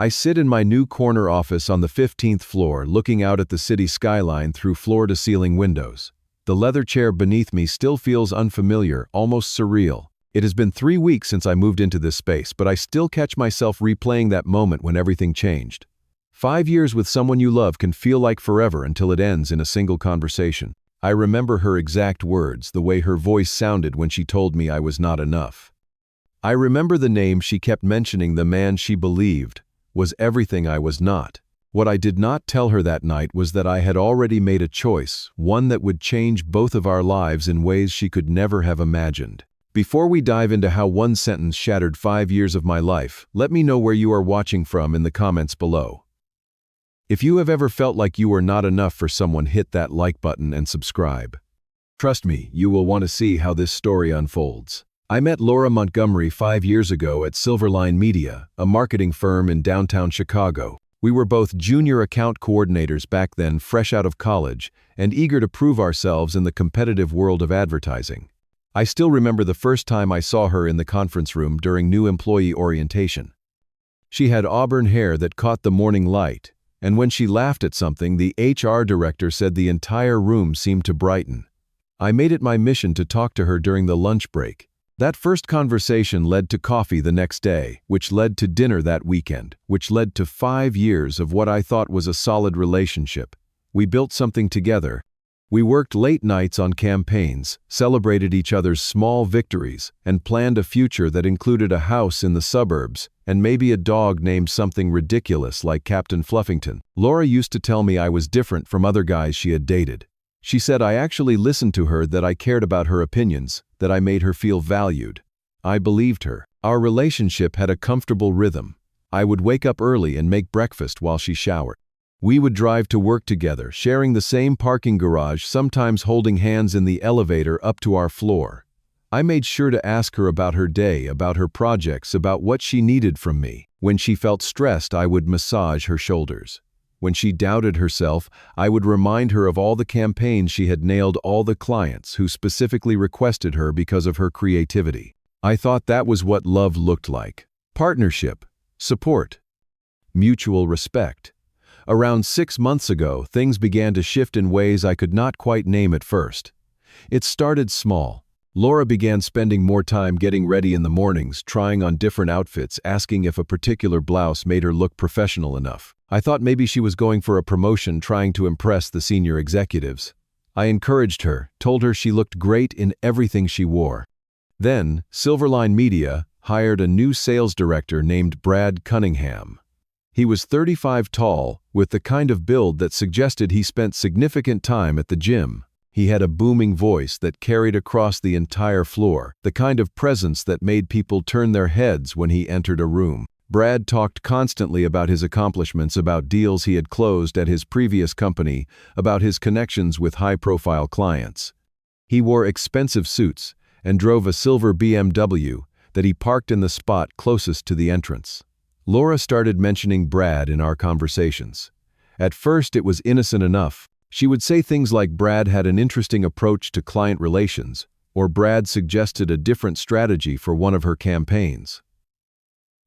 I sit in my new corner office on the 15th floor looking out at the city skyline through floor-to-ceiling windows. The leather chair beneath me still feels unfamiliar, almost surreal. It has been 3 weeks since I moved into this space, but I still catch myself replaying that moment when everything changed. 5 years with someone you love can feel like forever until it ends in a single conversation. I remember her exact words, the way her voice sounded when she told me I was not enough. I remember the name she kept mentioning, the man she believed was everything I was not. What I did not tell her that night was that I had already made a choice, one that would change both of our lives in ways she could never have imagined. Before we dive into how one sentence shattered 5 years of my life, let me know where you are watching from in the comments below. If you have ever felt like you were not enough for someone, hit that like button and subscribe. Trust me, you will want to see how this story unfolds. I met Laura Montgomery 5 years ago at Silverline Media, a marketing firm in downtown Chicago. We were both junior account coordinators back then, fresh out of college, and eager to prove ourselves in the competitive world of advertising. I still remember the first time I saw her in the conference room during new employee orientation. She had auburn hair that caught the morning light, and when she laughed at something, the HR director said the entire room seemed to brighten. I made it my mission to talk to her during the lunch break. That first conversation led to coffee the next day, which led to dinner that weekend, which led to 5 years of what I thought was a solid relationship. We built something together. We worked late nights on campaigns, celebrated each other's small victories, and planned a future that included a house in the suburbs and maybe a dog named something ridiculous like Captain Fluffington. Laura used to tell me I was different from other guys she had dated. She said I actually listened to her, that I cared about her opinions, that I made her feel valued. I believed her. Our relationship had a comfortable rhythm. I would wake up early and make breakfast while she showered. We would drive to work together, sharing the same parking garage, sometimes holding hands in the elevator up to our floor. I made sure to ask her about her day, about her projects, about what she needed from me. When she felt stressed, I would massage her shoulders. When she doubted herself, I would remind her of all the campaigns she had nailed, all the clients who specifically requested her because of her creativity. I thought that was what love looked like. Partnership, support, mutual respect. Around 6 months ago, things began to shift in ways I could not quite name at first. It started small. Laura began spending more time getting ready in the mornings, trying on different outfits, asking if a particular blouse made her look professional enough. I thought maybe she was going for a promotion, trying to impress the senior executives. I encouraged her, told her she looked great in everything she wore. Then, Silverline Media hired a new sales director named Brad Cunningham. He was 35 tall, with the kind of build that suggested he spent significant time at the gym. He had a booming voice that carried across the entire floor, the kind of presence that made people turn their heads when he entered a room. Brad talked constantly about his accomplishments, about deals he had closed at his previous company, about his connections with high-profile clients. He wore expensive suits and drove a silver BMW that he parked in the spot closest to the entrance. Laura started mentioning Brad in our conversations. At first, it was innocent enough. She would say things like Brad had an interesting approach to client relations, or Brad suggested a different strategy for one of her campaigns.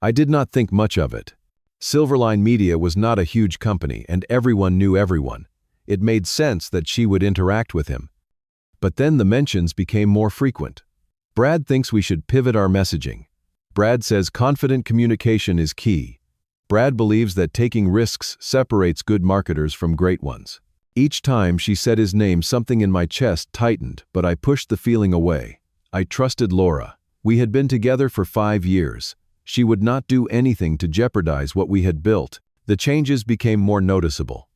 I did not think much of it. Silverline Media was not a huge company, and everyone knew everyone. It made sense that she would interact with him. But then the mentions became more frequent. Brad thinks we should pivot our messaging. Brad says confident communication is key. Brad believes that taking risks separates good marketers from great ones. Each time she said his name, something in my chest tightened, but I pushed the feeling away. I trusted Laura. We had been together for 5 years. She would not do anything to jeopardize what we had built. The changes became more noticeable.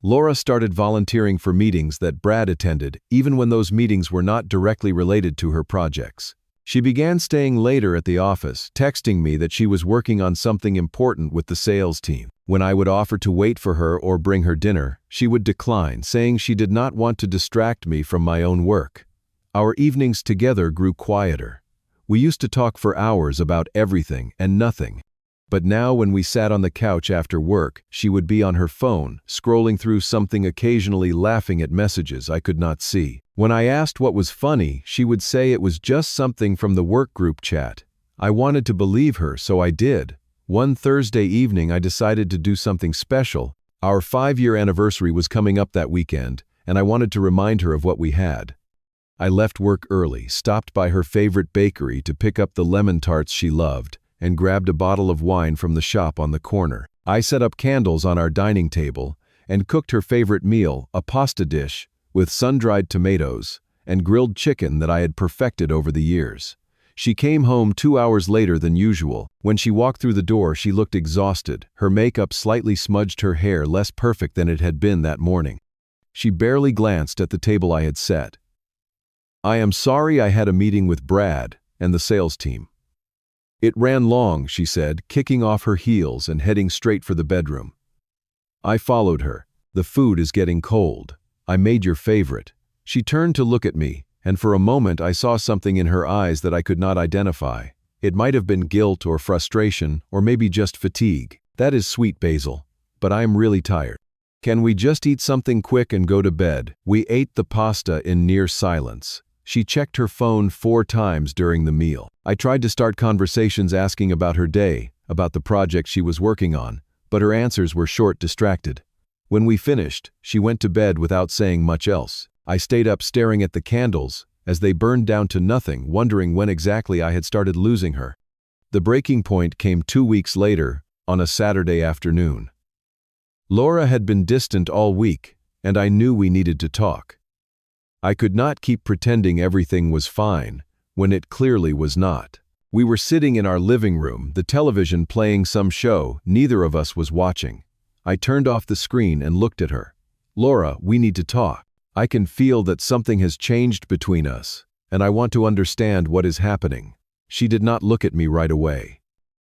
Laura started volunteering for meetings that Brad attended, even when those meetings were not directly related to her projects. She began staying later at the office, texting me that she was working on something important with the sales team. When I would offer to wait for her or bring her dinner, she would decline, saying she did not want to distract me from my own work. Our evenings together grew quieter. We used to talk for hours about everything and nothing. But now when we sat on the couch after work, she would be on her phone, scrolling through something, occasionally laughing at messages I could not see. When I asked what was funny, she would say it was just something from the work group chat. I wanted to believe her, so I did. One Thursday evening, I decided to do something special. Our 5-year anniversary was coming up that weekend, and I wanted to remind her of what we had. I left work early, stopped by her favorite bakery to pick up the lemon tarts she loved, and grabbed a bottle of wine from the shop on the corner. I set up candles on our dining table and cooked her favorite meal, a pasta dish with sun-dried tomatoes and grilled chicken that I had perfected over the years. She came home 2 hours later than usual. When she walked through the door, she looked exhausted. Her makeup slightly smudged her hair, less perfect than it had been that morning. She barely glanced at the table I had set. "I am sorry, I had a meeting with Brad and the sales team." "It ran long," she said, kicking off her heels and heading straight for the bedroom. I followed her. "The food is getting cold. I made your favorite." She turned to look at me, and for a moment I saw something in her eyes that I could not identify. It might have been guilt or frustration, or maybe just fatigue. "That is sweet, Basil, but I am really tired. Can we just eat something quick and go to bed?" We ate the pasta in near silence. She checked her phone 4 times during the meal. I tried to start conversations asking about her day, about the project she was working on, but her answers were short, distracted. When we finished, she went to bed without saying much else. I stayed up staring at the candles as they burned down to nothing, wondering when exactly I had started losing her. The breaking point came 2 weeks later, on a Saturday afternoon. Laura had been distant all week, and I knew we needed to talk. I could not keep pretending everything was fine when it clearly was not. We were sitting in our living room, the television playing some show neither of us was watching. I turned off the screen and looked at her. "Laura, we need to talk. I can feel that something has changed between us, and I want to understand what is happening." She did not look at me right away.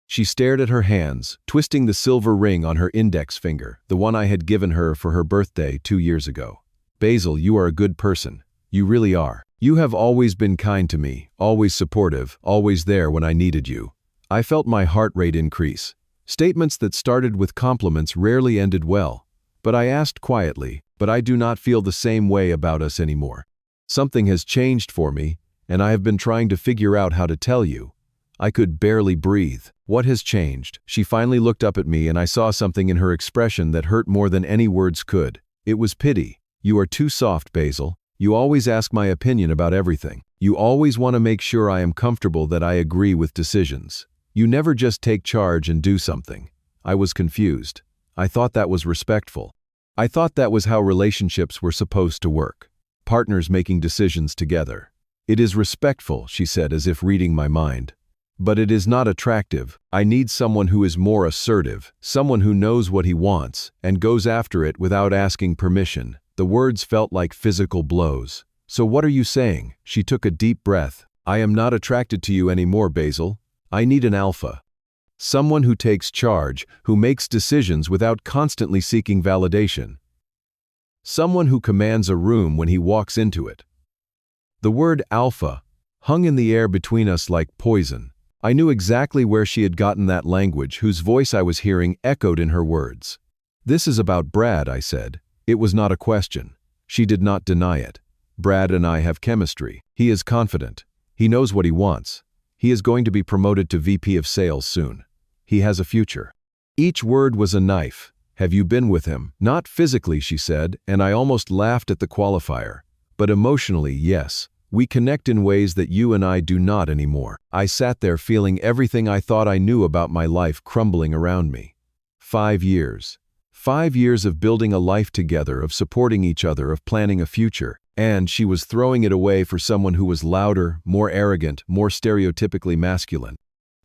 She stared at her hands, twisting the silver ring on her index finger, the one I had given her for her birthday 2 years ago. "Basil, you are a good person. You really are. You have always been kind to me, always supportive, always there when I needed you." I felt my heart rate increase. Statements that started with compliments rarely ended well. But I asked quietly, "But I do not feel the same way about us anymore. Something has changed for me, and I have been trying to figure out how to tell you." I could barely breathe. "What has changed?" She finally looked up at me, and I saw something in her expression that hurt more than any words could. It was pity. "You are too soft, Basil. You always ask my opinion about everything. You always want to make sure I am comfortable, that I agree with decisions. You never just take charge and do something." I was confused. I thought that was respectful. I thought that was how relationships were supposed to work. Partners making decisions together. "It is respectful," she said, as if reading my mind. "But it is not attractive. I need someone who is more assertive, someone who knows what he wants and goes after it without asking permission." The words felt like physical blows. "So what are you saying?" She took a deep breath. "I am not attracted to you anymore, Basil. I need an alpha. Someone who takes charge, who makes decisions without constantly seeking validation. Someone who commands a room when he walks into it." The word alpha hung in the air between us like poison. I knew exactly where she had gotten that language, whose voice I was hearing echoed in her words. "This is about Brad," I said. It was not a question. She did not deny it. "Brad and I have chemistry. He is confident. He knows what he wants. He is going to be promoted to VP of sales soon. He has a future." Each word was a knife. "Have you been with him?" "Not physically," she said, and I almost laughed at the qualifier. "But emotionally, yes. We connect in ways that you and I do not anymore." I sat there feeling everything I thought I knew about my life crumbling around me. 5 years. 5 years of building a life together, of supporting each other, of planning a future. And she was throwing it away for someone who was louder, more arrogant, more stereotypically masculine.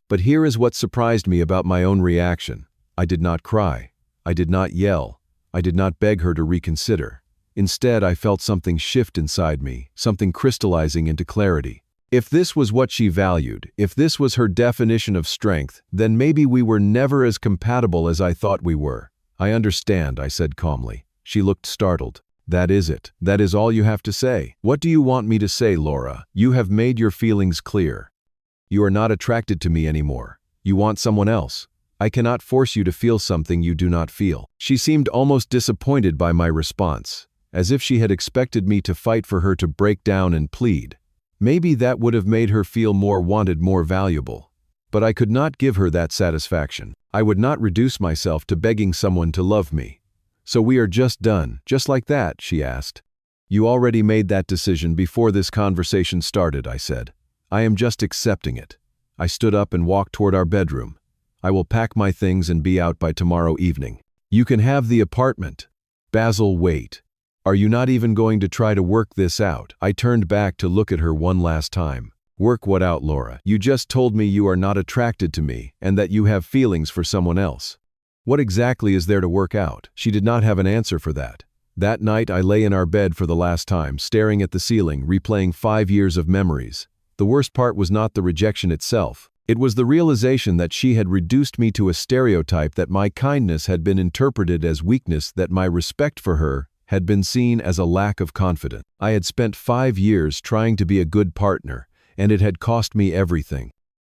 But here is what surprised me about my own reaction. I did not cry. I did not yell. I did not beg her to reconsider. Instead, I felt something shift inside me, something crystallizing into clarity. If this was what she valued, if this was her definition of strength, then maybe we were never as compatible as I thought we were. "I understand," I said calmly. She looked startled. "That is it. That is all you have to say." "What do you want me to say, Laura? You have made your feelings clear. You are not attracted to me anymore. You want someone else. I cannot force you to feel something you do not feel." She seemed almost disappointed by my response, as if she had expected me to fight for her, to break down and plead. Maybe that would have made her feel more wanted, more valuable. But I could not give her that satisfaction. I would not reduce myself to begging someone to love me. "So we are just done, just like that?" she asked. "You already made that decision before this conversation started," I said. "I am just accepting it." I stood up and walked toward our bedroom. "I will pack my things and be out by tomorrow evening. You can have the apartment." "Basil, wait. Are you not even going to try to work this out?" I turned back to look at her one last time. "Work what out, Laura? You just told me you are not attracted to me and that you have feelings for someone else. What exactly is there to work out?" She did not have an answer for that. That night I lay in our bed for the last time, staring at the ceiling, replaying 5 years of memories. The worst part was not the rejection itself. It was the realization that she had reduced me to a stereotype, that my kindness had been interpreted as weakness, that my respect for her had been seen as a lack of confidence. I had spent 5 years trying to be a good partner, and it had cost me everything.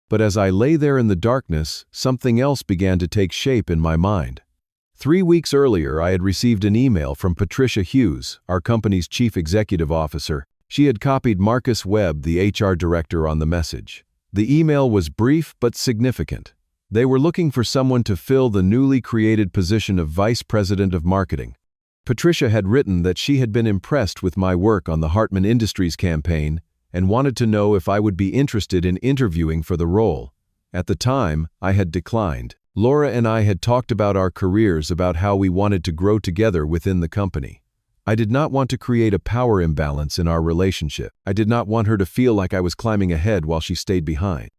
But as I lay there in the darkness, something else began to take shape in my mind. 3 weeks earlier, I had received an email from Patricia Hughes, our company's chief executive officer. She had copied Marcus Webb, the HR director, on the message. The email was brief but significant. They were looking for someone to fill the newly created position of Vice President of Marketing. Patricia had written that she had been impressed with my work on the Hartman Industries campaign and wanted to know if I would be interested in interviewing for the role. At the time, I had declined. Laura and I had talked about our careers, about how we wanted to grow together within the company. I did not want to create a power imbalance in our relationship. I did not want her to feel like I was climbing ahead while she stayed behind.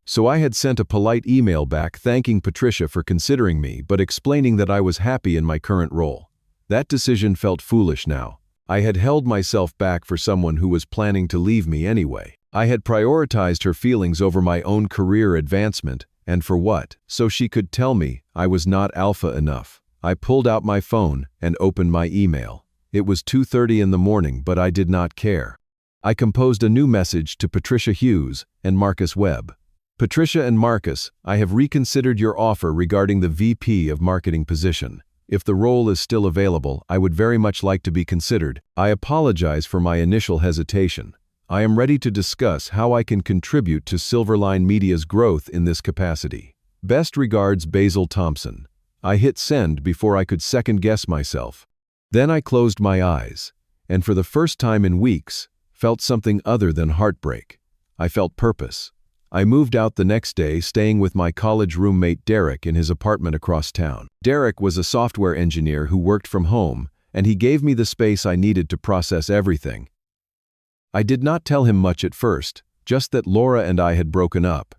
So I had sent a polite email back thanking Patricia for considering me, but explaining that I was happy in my current role. That decision felt foolish now. I had held myself back for someone who was planning to leave me anyway. I had prioritized her feelings over my own career advancement, and for what? So she could tell me I was not alpha enough. I pulled out my phone and opened my email. It was 2:30 in the morning, but I did not care. I composed a new message to Patricia Hughes and Marcus Webb. "Patricia and Marcus, I have reconsidered your offer regarding the VP of Marketing position. If the role is still available, I would very much like to be considered. I apologize for my initial hesitation. I am ready to discuss how I can contribute to Silverline Media's growth in this capacity. Best regards, Basil Thompson." I hit send before I could second-guess myself. Then I closed my eyes, and for the first time in weeks, felt something other than heartbreak. I felt purpose. I moved out the next day, staying with my college roommate Derek in his apartment across town. Derek was a software engineer who worked from home, and he gave me the space I needed to process everything. I did not tell him much at first, just that Laura and I had broken up.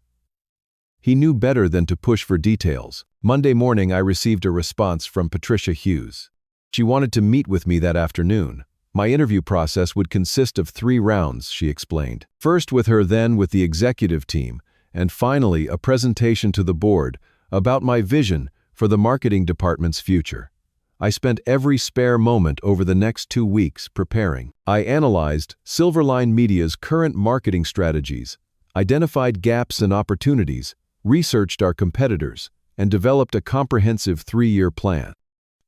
He knew better than to push for details. Monday morning, I received a response from Patricia Hughes. She wanted to meet with me that afternoon. My interview process would consist of 3 rounds, she explained. First with her, then with the executive team, and finally a presentation to the board about my vision for the marketing department's future. I spent every spare moment over the next 2 weeks preparing. I analyzed Silverline Media's current marketing strategies, identified gaps and opportunities, researched our competitors, and developed a comprehensive 3-year plan.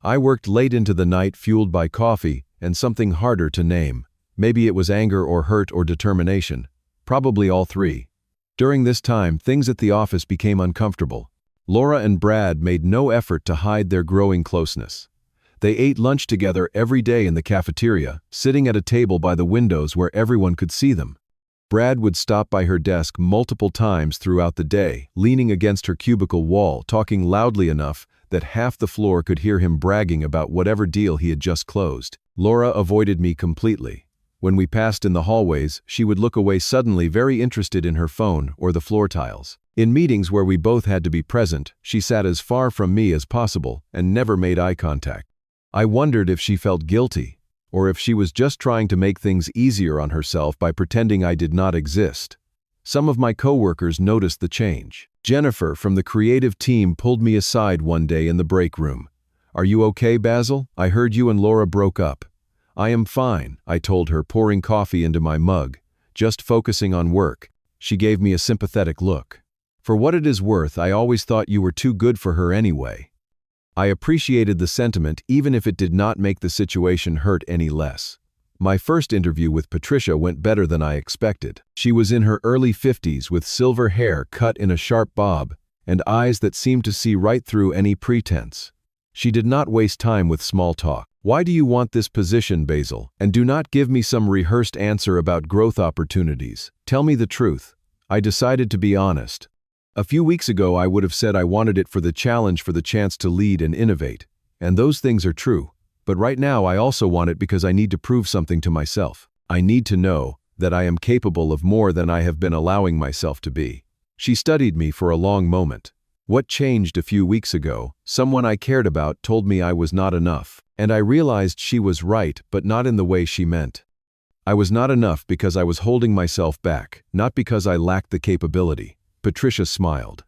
I worked late into the night, fueled by coffee and something harder to name. Maybe it was anger or hurt or determination. Probably all 3. During this time, things at the office became uncomfortable. Laura and Brad made no effort to hide their growing closeness. They ate lunch together every day in the cafeteria, sitting at a table by the windows where everyone could see them. Brad would stop by her desk multiple times throughout the day, leaning against her cubicle wall, talking loudly enough that half the floor could hear him bragging about whatever deal he had just closed. Laura avoided me completely. When we passed in the hallways, she would look away suddenly, very interested in her phone or the floor tiles. In meetings where we both had to be present, she sat as far from me as possible and never made eye contact. I wondered if she felt guilty, or if she was just trying to make things easier on herself by pretending I did not exist. Some of my coworkers noticed the change. Jennifer from the creative team pulled me aside one day in the break room. "Are you okay, Basil? I heard you and Laura broke up." "I am fine," I told her, pouring coffee into my mug, just focusing on work. She gave me a sympathetic look. "For what it is worth, I always thought you were too good for her anyway." I appreciated the sentiment, even if it did not make the situation hurt any less. My first interview with Patricia went better than I expected. She was in her early 50s with silver hair cut in a sharp bob and eyes that seemed to see right through any pretense. She did not waste time with small talk. "Why do you want this position, Basil? And do not give me some rehearsed answer about growth opportunities. Tell me the truth." I decided to be honest. A few weeks ago, I would have said I wanted it for the challenge, for the chance to lead and innovate. And those things are true. But right now, I also want it because I need to prove something to myself. I need to know that I am capable of more than I have been allowing myself to be. She studied me for a long moment. What changed a few weeks ago? Someone I cared about told me I was not enough. And I realized she was right, but not in the way she meant. I was not enough because I was holding myself back, not because I lacked the capability. Patricia smiled.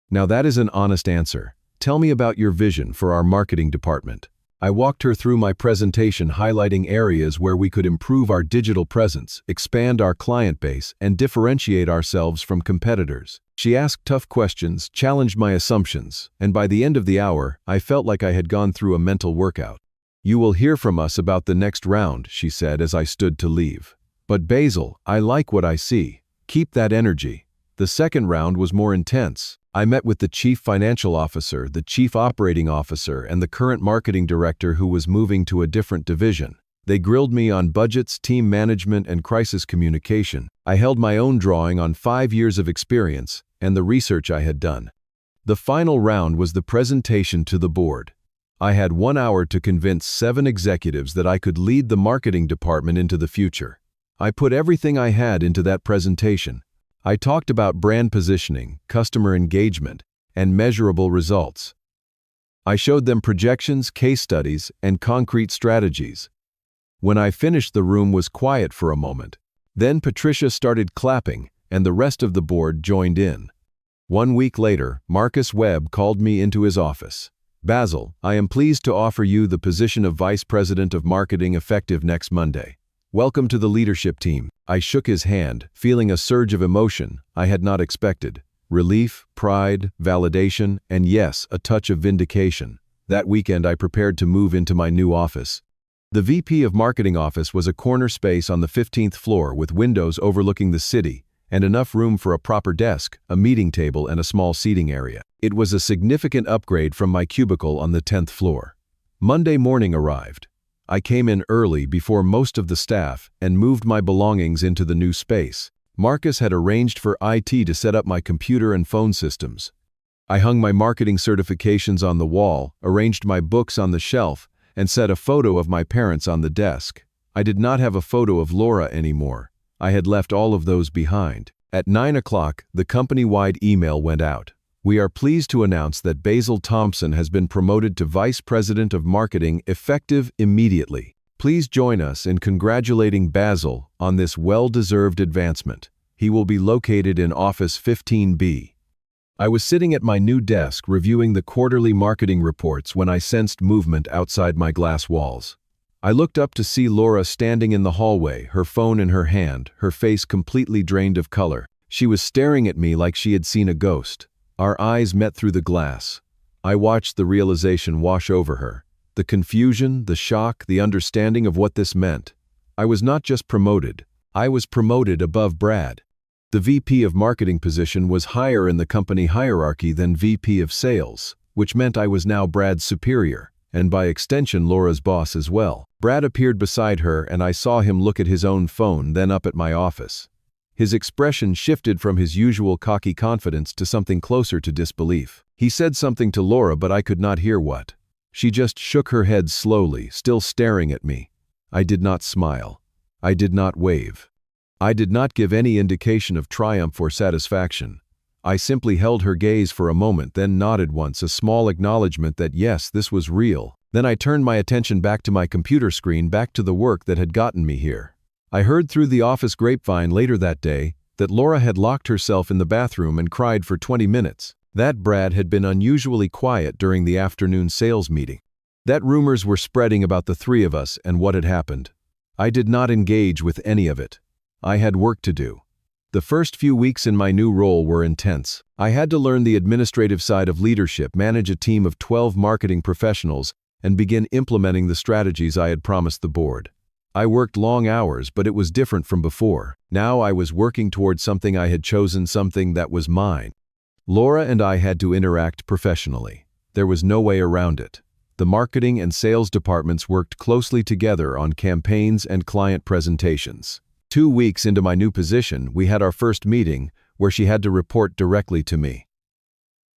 "Now that is an honest answer. Tell me about your vision for our marketing department." I walked her through my presentation, highlighting areas where we could improve our digital presence, expand our client base, and differentiate ourselves from competitors. She asked tough questions, challenged my assumptions, and by the end of the hour, I felt like I had gone through a mental workout. "You will hear from us about the next round," she said as I stood to leave. "But Basil, I like what I see. Keep that energy." The second round was more intense. I met with the chief financial officer, the chief operating officer, and the current marketing director who was moving to a different division. They grilled me on budgets, team management, and crisis communication. I held my own drawing on 5 years of experience and the research I had done. The final round was the presentation to the board. I had 1 hour to convince 7 executives that I could lead the marketing department into the future. I put everything I had into that presentation. I talked about brand positioning, customer engagement, and measurable results. I showed them projections, case studies, and concrete strategies. When I finished, the room was quiet for a moment. Then Patricia started clapping, and the rest of the board joined in. 1 week later, Marcus Webb called me into his office. "Basil, I am pleased to offer you the position of Vice President of Marketing effective next Monday. Welcome to the leadership team." I shook his hand, feeling a surge of emotion I had not expected. Relief, pride, validation, and yes, a touch of vindication. That weekend, I prepared to move into my new office. The VP of Marketing office was a corner space on the 15th floor with windows overlooking the city and enough room for a proper desk, a meeting table, and a small seating area. It was a significant upgrade from my cubicle on the 10th floor. Monday morning arrived. I came in early before most of the staff and moved my belongings into the new space. Marcus had arranged for IT to set up my computer and phone systems. I hung my marketing certifications on the wall, arranged my books on the shelf, and set a photo of my parents on the desk. I did not have a photo of Laura anymore. I had left all of those behind. At 9 o'clock, the company-wide email went out. "We are pleased to announce that Basil Thompson has been promoted to Vice President of Marketing effective immediately. Please join us in congratulating Basil on this well-deserved advancement. He will be located in Office 15B. I was sitting at my new desk reviewing the quarterly marketing reports when I sensed movement outside my glass walls. I looked up to see Laura standing in the hallway, her phone in her hand, her face completely drained of color. She was staring at me like she had seen a ghost. Our eyes met through the glass. I watched the realization wash over her. The confusion, the shock, the understanding of what this meant. I was not just promoted. I was promoted above Brad. The VP of Marketing position was higher in the company hierarchy than VP of Sales, which meant I was now Brad's superior, and by extension Laura's boss as well. Brad appeared beside her, and I saw him look at his own phone, then up at my office. His expression shifted from his usual cocky confidence to something closer to disbelief. He said something to Laura, but I could not hear what. She just shook her head slowly, still staring at me. I did not smile. I did not wave. I did not give any indication of triumph or satisfaction. I simply held her gaze for a moment, then nodded once, a small acknowledgement that yes, this was real. Then I turned my attention back to my computer screen, back to the work that had gotten me here. I heard through the office grapevine later that day that Laura had locked herself in the bathroom and cried for 20 minutes. That Brad had been unusually quiet during the afternoon sales meeting. That rumors were spreading about the three of us and what had happened. I did not engage with any of it. I had work to do. The first few weeks in my new role were intense. I had to learn the administrative side of leadership, manage a team of 12 marketing professionals, and begin implementing the strategies I had promised the board. I worked long hours, but it was different from before. Now I was working towards something I had chosen, something that was mine. Laura and I had to interact professionally. There was no way around it. The marketing and sales departments worked closely together on campaigns and client presentations. 2 weeks into my new position, we had our first meeting, where she had to report directly to me.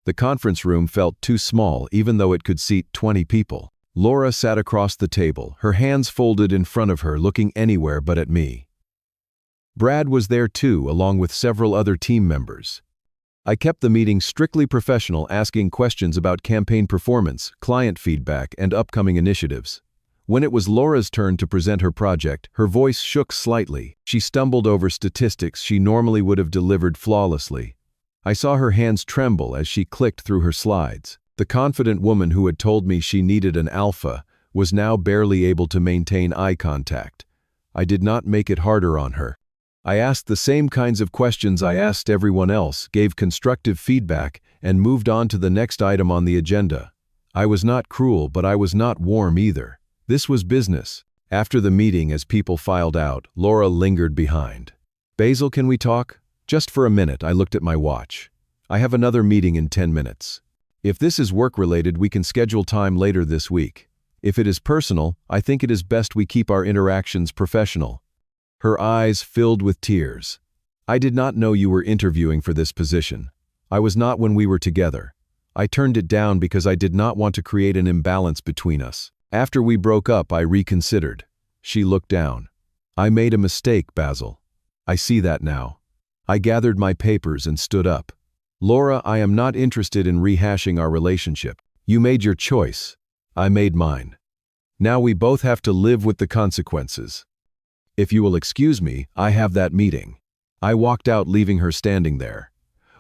The conference room felt too small, even though it could seat 20 people. Laura sat across the table, her hands folded in front of her, looking anywhere but at me. Brad was there too, along with several other team members. I kept the meeting strictly professional, asking questions about campaign performance, client feedback, and upcoming initiatives. When it was Laura's turn to present her project, her voice shook slightly. She stumbled over statistics she normally would have delivered flawlessly. I saw her hands tremble as she clicked through her slides. The confident woman who had told me she needed an alpha was now barely able to maintain eye contact. I did not make it harder on her. I asked the same kinds of questions I asked everyone else, gave constructive feedback, and moved on to the next item on the agenda. I was not cruel, but I was not warm either. This was business. After the meeting, as people filed out, Laura lingered behind. "Basil, can we talk?" "Just for a minute." I looked at my watch. "I have another meeting in 10 minutes. If this is work-related, we can schedule time later this week. If it is personal, I think it is best we keep our interactions professional." Her eyes filled with tears. "I did not know you were interviewing for this position. I was not when we were together. I turned it down because I did not want to create an imbalance between us. After we broke up, I reconsidered." She looked down. "I made a mistake, Basil. I see that now." I gathered my papers and stood up. "Laura, I am not interested in rehashing our relationship. You made your choice. I made mine. Now we both have to live with the consequences. If you will excuse me, I have that meeting." I walked out, leaving her standing there.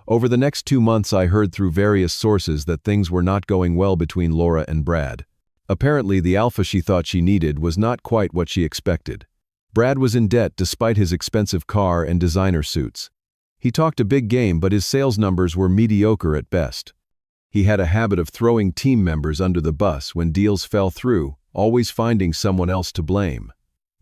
Over the next 2 months, I heard through various sources that things were not going well between Laura and Brad. Apparently, the alpha she thought she needed was not quite what she expected. Brad was in debt despite his expensive car and designer suits. He talked a big game, but his sales numbers were mediocre at best. He had a habit of throwing team members under the bus when deals fell through, always finding someone else to blame.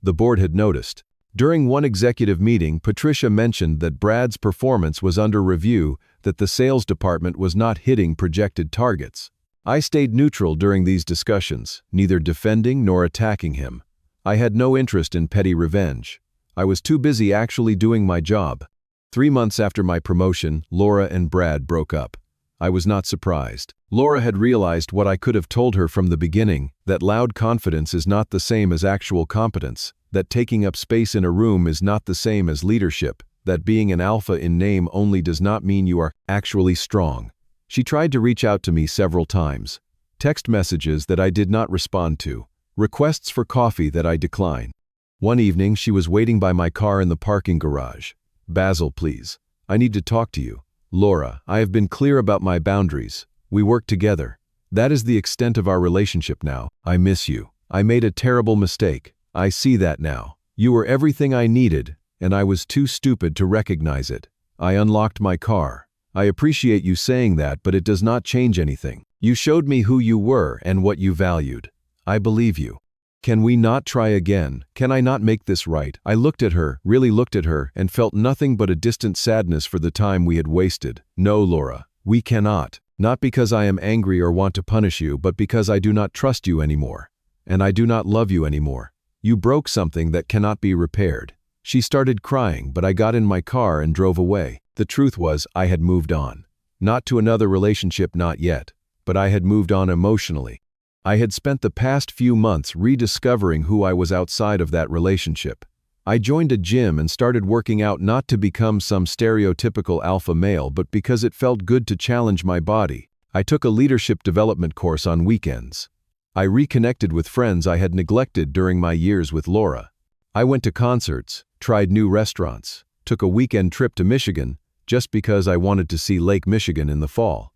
The board had noticed. During one executive meeting, Patricia mentioned that Brad's performance was under review, that the sales department was not hitting projected targets. I stayed neutral during these discussions, neither defending nor attacking him. I had no interest in petty revenge. I was too busy actually doing my job. 3 months after my promotion, Laura and Brad broke up. I was not surprised. Laura had realized what I could have told her from the beginning, that loud confidence is not the same as actual competence, that taking up space in a room is not the same as leadership, that being an alpha in name only does not mean you are actually strong. She tried to reach out to me several times. Text messages that I did not respond to. Requests for coffee that I declined. One evening, she was waiting by my car in the parking garage. "Basil, please. I need to talk to you." "Laura, I have been clear about my boundaries. We work together. That is the extent of our relationship now. I miss you. I made a terrible mistake. I see that now. You were everything I needed, and I was too stupid to recognize it. I unlocked my car. I appreciate you saying that, but it does not change anything. You showed me who you were and what you valued. I believe you. Can we not try again? Can I not make this right?" I looked at her, really looked at her, and felt nothing but a distant sadness for the time we had wasted. "No, Laura, we cannot. Not because I am angry or want to punish you, but because I do not trust you anymore. And I do not love you anymore. You broke something that cannot be repaired." She started crying, but I got in my car and drove away. The truth was, I had moved on. Not to another relationship, not yet, but I had moved on emotionally. I had spent the past few months rediscovering who I was outside of that relationship. I joined a gym and started working out, not to become some stereotypical alpha male, but because it felt good to challenge my body. I took a leadership development course on weekends. I reconnected with friends I had neglected during my years with Laura. I went to concerts, tried new restaurants, took a weekend trip to Michigan just because I wanted to see Lake Michigan in the fall.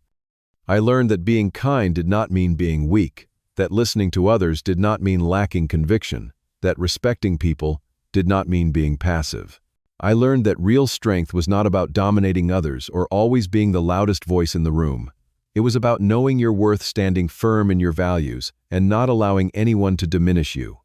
I learned that being kind did not mean being weak, that listening to others did not mean lacking conviction, that respecting people did not mean being passive. I learned that real strength was not about dominating others or always being the loudest voice in the room. It was about knowing your worth, standing firm in your values, and not allowing anyone to diminish you.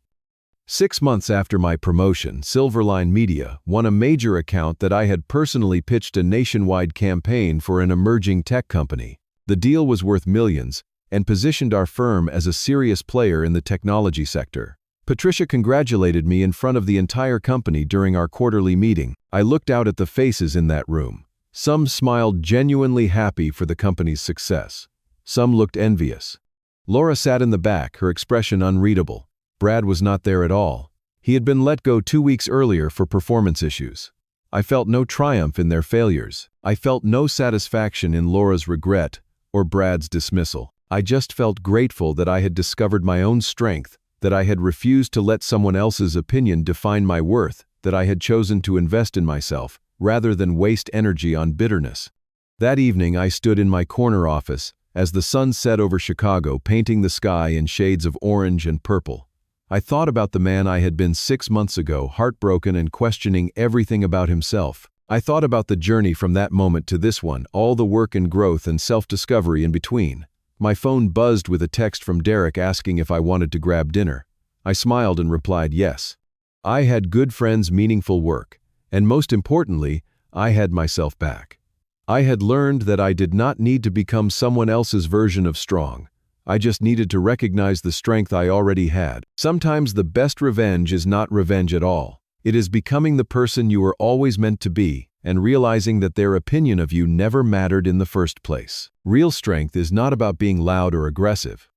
6 months after my promotion, Silverline Media won a major account that I had personally pitched a nationwide campaign for an emerging tech company. The deal was worth millions and positioned our firm as a serious player in the technology sector. Patricia congratulated me in front of the entire company during our quarterly meeting. I looked out at the faces in that room. Some smiled genuinely happy for the company's success. Some looked envious. Laura sat in the back, her expression unreadable. Brad was not there at all. He had been let go 2 weeks earlier for performance issues. I felt no triumph in their failures. I felt no satisfaction in Laura's regret or Brad's dismissal. I just felt grateful that I had discovered my own strength, that I had refused to let someone else's opinion define my worth, that I had chosen to invest in myself, rather than waste energy on bitterness. That evening I stood in my corner office as the sun set over Chicago, painting the sky in shades of orange and purple. I thought about the man I had been 6 months ago, heartbroken and questioning everything about himself. I thought about the journey from that moment to this one, all the work and growth and self-discovery in between. My phone buzzed with a text from Derek asking if I wanted to grab dinner. I smiled and replied yes. I had good friends, meaningful work, and most importantly, I had myself back. I had learned that I did not need to become someone else's version of strong. I just needed to recognize the strength I already had. Sometimes the best revenge is not revenge at all. It is becoming the person you were always meant to be and realizing that their opinion of you never mattered in the first place. Real strength is not about being loud or aggressive.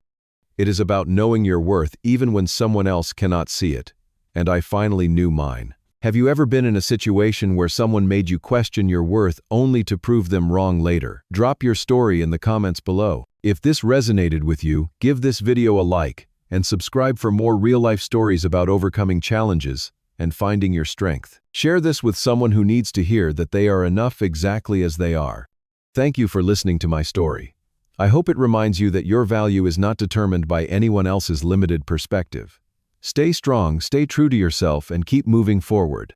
It is about knowing your worth even when someone else cannot see it. And I finally knew mine. Have you ever been in a situation where someone made you question your worth only to prove them wrong later? Drop your story in the comments below. If this resonated with you, give this video a like and subscribe for more real-life stories about overcoming challenges and finding your strength. Share this with someone who needs to hear that they are enough exactly as they are. Thank you for listening to my story. I hope it reminds you that your value is not determined by anyone else's limited perspective. Stay strong, stay true to yourself, and keep moving forward.